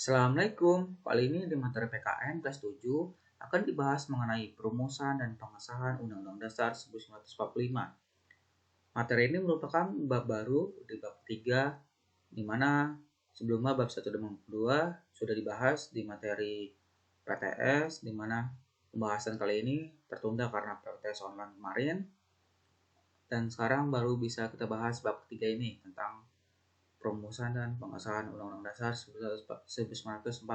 Assalamualaikum, kali ini di materi PKN kelas 7 akan dibahas mengenai perumusan dan pengesahan Undang-Undang Dasar 1945. Materi ini merupakan bab baru di bab 3, di mana sebelumnya bab 1 dan bab 2 sudah dibahas di materi PTS, di mana pembahasan kali ini tertunda karena PTS online kemarin. Dan sekarang baru bisa kita bahas bab 3 ini tentang perumusan dan pengesahan Undang-Undang Dasar 1945.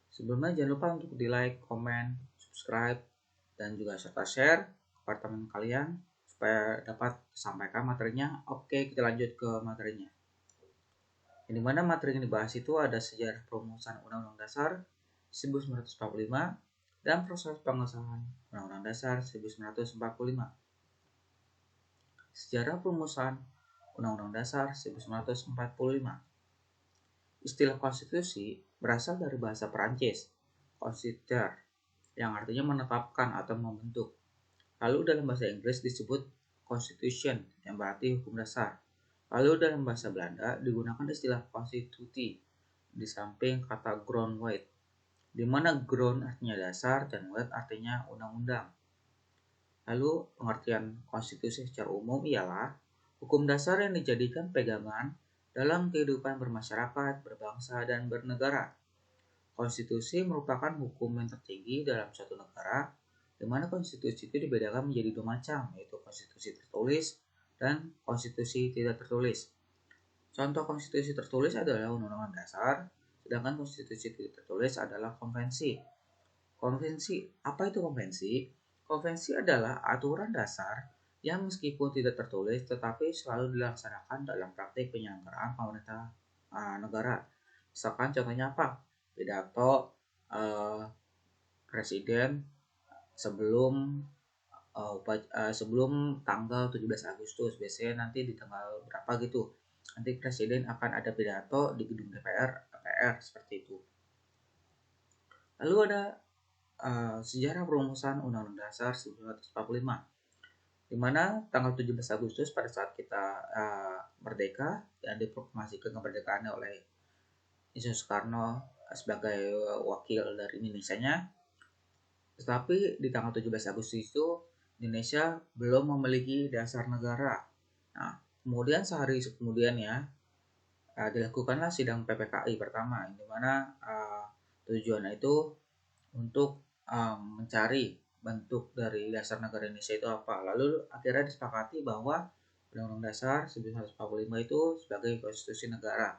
Sebelumnya jangan lupa untuk di like, komen, subscribe, dan juga serta share kepada teman kalian supaya dapat sampaikan materinya. Oke, kita lanjut ke materinya. Di mana materi yang dibahas itu ada sejarah perumusan Undang-Undang Dasar 1945 dan proses pengesahan Undang-Undang Dasar 1945. Sejarah perumusan Undang-Undang Dasar 1945. Istilah konstitusi berasal dari bahasa Perancis, constituer, yang artinya menetapkan atau membentuk. Lalu dalam bahasa Inggris disebut constitution, yang berarti hukum dasar. Lalu dalam bahasa Belanda digunakan istilah konstitutie, di samping kata grondwet, di mana grond artinya dasar dan wet artinya undang-undang. Lalu pengertian konstitusi secara umum ialah hukum dasar yang dijadikan pegangan dalam kehidupan bermasyarakat, berbangsa, dan bernegara. Konstitusi merupakan hukum yang tertinggi dalam suatu negara, di mana konstitusi itu dibedakan menjadi dua macam, yaitu konstitusi tertulis dan konstitusi tidak tertulis. Contoh konstitusi tertulis adalah Undang-Undang Dasar, sedangkan konstitusi tidak tertulis adalah konvensi. Konvensi, apa itu konvensi? Konvensi adalah aturan dasar yang meskipun tidak tertulis tetapi selalu dilaksanakan dalam praktik penyelenggaraan pemerintah negara. Misalkan contohnya apa? Pidato presiden sebelum sebelum tanggal 17 Agustus. Biasanya nanti di tanggal berapa gitu. Nanti presiden akan ada pidato di gedung DPR, seperti itu. Lalu ada sejarah perumusan Undang-Undang Dasar 1945, di mana tanggal 17 Agustus pada saat kita merdeka dan diproklamasikan kemerdekaannya oleh Insinyur Soekarno sebagai wakil dari Indonesia-nya. Tetapi di tanggal 17 Agustus itu Indonesia belum memiliki dasar negara. Nah, kemudian sehari kemudiannya dilakukanlah sidang PPKI pertama, di mana tujuannya itu untuk mencari bentuk dari dasar negara Indonesia itu apa. Lalu akhirnya disepakati bahwa Undang-Undang Dasar 1945 itu sebagai konstitusi negara.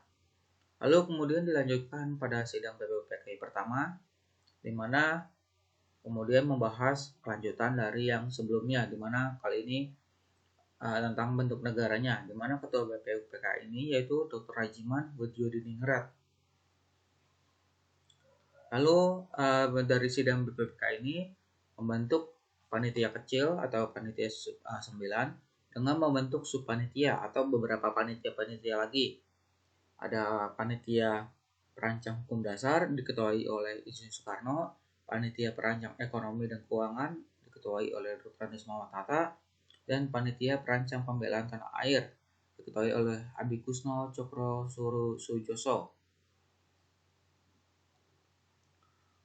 Lalu kemudian dilanjutkan pada sidang PPKI pertama, di mana kemudian membahas kelanjutan dari yang sebelumnya, di mana kali ini tentang bentuk negaranya, di mana ketua BPUPKI ini yaitu Dr. Rajiman Widjodiningrat. Lalu dari sidang BPUPK ini membentuk panitia kecil atau panitia 9 dengan membentuk subpanitia atau beberapa panitia lagi. Ada panitia perancang hukum dasar diketuai oleh Insinyur Soekarno, panitia perancang ekonomi dan keuangan diketuai oleh Dr. Andies Muhammad Hatta, dan panitia perancang pembelaan tanah air diketuai oleh Adikusno Cokrosujoso.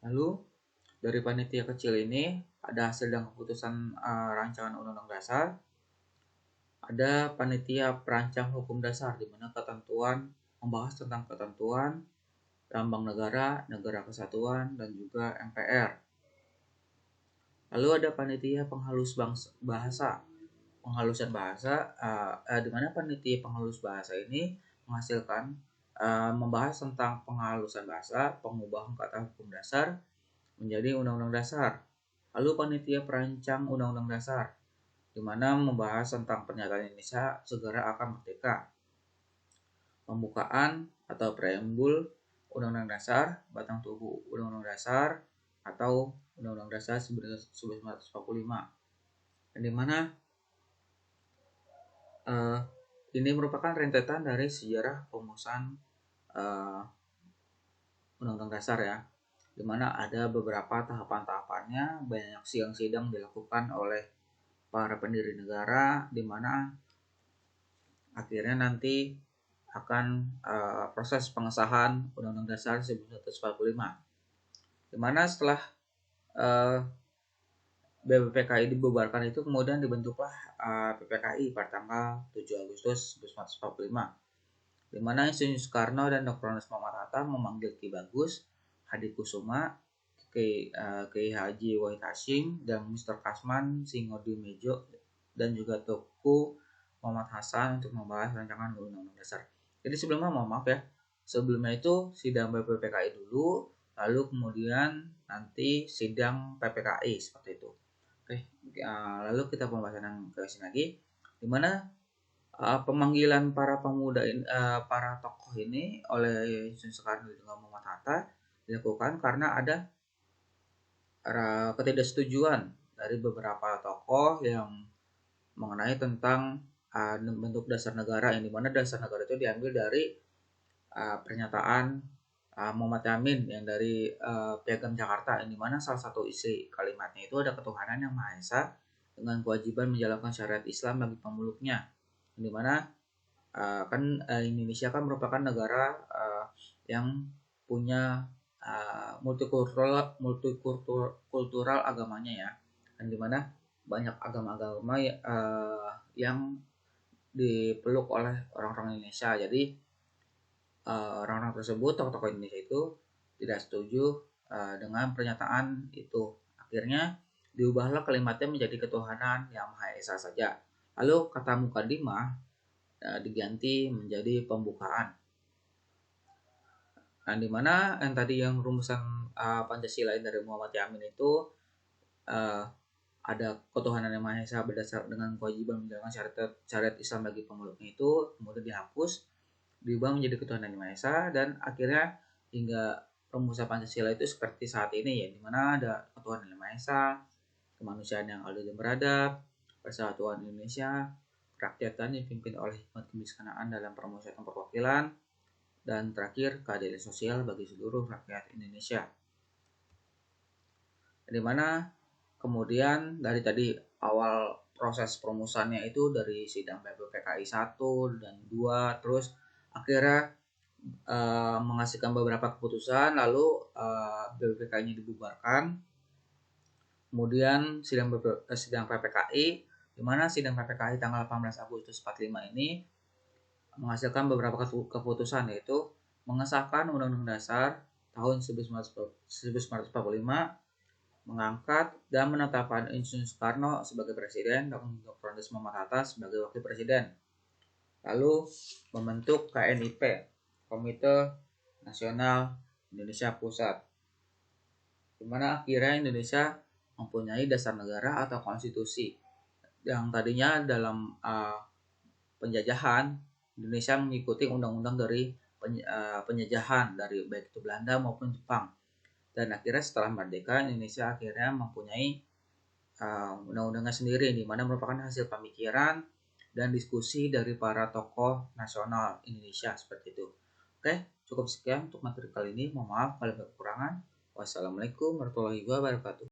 Lalu dari panitia kecil ini ada hasil dan keputusan rancangan Undang-Undang Dasar. Ada panitia perancang hukum dasar, di mana ketentuan membahas tentang ketentuan lambang negara, negara kesatuan, dan juga MPR. Lalu ada panitia penghalus bahasa, penghalusan bahasa, di mana panitia penghalus bahasa ini menghasilkan membahas tentang penghalusan bahasa, pengubahan kata hukum dasar menjadi Undang-Undang Dasar. Lalu panitia perancang Undang-Undang Dasar, di mana membahas tentang pernyataan Indonesia segera akan merdeka. Pembukaan atau preambul Undang-Undang Dasar, batang tubuh Undang-Undang Dasar atau Undang-Undang Dasar 1945. Dan di mana ini merupakan rentetan dari sejarah perumusan Undang-Undang Dasar ya, di mana ada beberapa tahapan-tahapannya, banyak sidang-sidang dilakukan oleh para pendiri negara, di mana akhirnya nanti akan proses pengesahan Undang-Undang Dasar 1945, di mana setelah BPPKI dibubarkan itu kemudian dibentuklah PPKI pada tanggal 7 Agustus 1945, di mana Insinyur Soekarno dan Dr. Andes Muhammad Hatta memanggil Ki Bagus, Hadi Kusuma, Ki Haji Wahid Hasyim, dan Mr. Kasman Singodi Mejo, dan juga Tuku Muhammad Hasan untuk membahas rancangan Undang-Undang Dasar. Jadi sebelumnya mohon maaf ya, sebelumnya itu sidang BPPKI dulu, lalu kemudian nanti sidang PPKI seperti itu. Oke, lalu kita pembahasan yang ke sini lagi, di mana pemanggilan para pemuda ini, para tokoh ini oleh Insinyur Soekarno dan Muhammad Hatta dilakukan karena ada ketidaksetujuan dari beberapa tokoh yang mengenai tentang bentuk dasar negara, yang dimana dasar negara itu diambil dari pernyataan Muhammad Yamin yang dari Piagam Jakarta, yang dimana salah satu isi kalimatnya itu ada ketuhanan yang Maha Esa dengan kewajiban menjalankan syariat Islam bagi pemeluknya, yang dimana Indonesia kan merupakan negara yang punya multikultural agamanya ya, dan dimana banyak agama-agama yang dipeluk oleh orang-orang Indonesia. Jadi orang-orang tersebut, tokoh-tokoh Indonesia itu tidak setuju dengan pernyataan itu. Akhirnya diubahlah kalimatnya menjadi ketuhanan yang Maha Esa saja. Lalu kata mukadimah diganti menjadi pembukaan. Nah, dimana yang tadi yang rumusan Pancasila dari Muhammad Yamin itu ada ketuhanan yang Maha Esa berdasar dengan kewajiban menjalankan syariat Islam bagi pemeluknya, itu kemudian dihapus, diubah menjadi ketuhanan yang Maha Esa, dan akhirnya hingga rumusan Pancasila itu seperti saat ini ya, dimana ada ketuhanan yang Maha Esa, kemanusiaan yang adil dan beradab, persatuan Indonesia, kerakyatan yang dipimpin oleh hikmat kebijaksanaan dalam permusyawaratan perwakilan, dan terakhir keadilan sosial bagi seluruh rakyat Indonesia. Dimana kemudian dari tadi awal proses perumusannya itu dari sidang BPPKI 1 dan 2, terus akhirnya menghasilkan beberapa keputusan, lalu BPPKI-nya dibubarkan. Kemudian sidang PPKI, di mana sidang PPKI tanggal 18 Agustus 45 ini menghasilkan beberapa keputusan, yaitu mengesahkan Undang-Undang Dasar tahun 1945, mengangkat dan menetapkan Insinyur Soekarno sebagai presiden dan Dr. Andes Muhammad Hatta sebagai wakil presiden. Lalu membentuk KNIP, Komite Nasional Indonesia Pusat, di mana akhirnya Indonesia mempunyai dasar negara atau konstitusi. Yang tadinya dalam penjajahan, Indonesia mengikuti undang-undang dari penjajahan dari baik itu Belanda maupun Jepang. Dan akhirnya setelah merdeka, Indonesia akhirnya mempunyai undang-undangnya sendiri, di mana merupakan hasil pemikiran dan diskusi dari para tokoh nasional Indonesia seperti itu. Oke, cukup sekian untuk materi kali ini. Mohon maaf kalau ada kekurangan. Wassalamualaikum warahmatullahi wabarakatuh.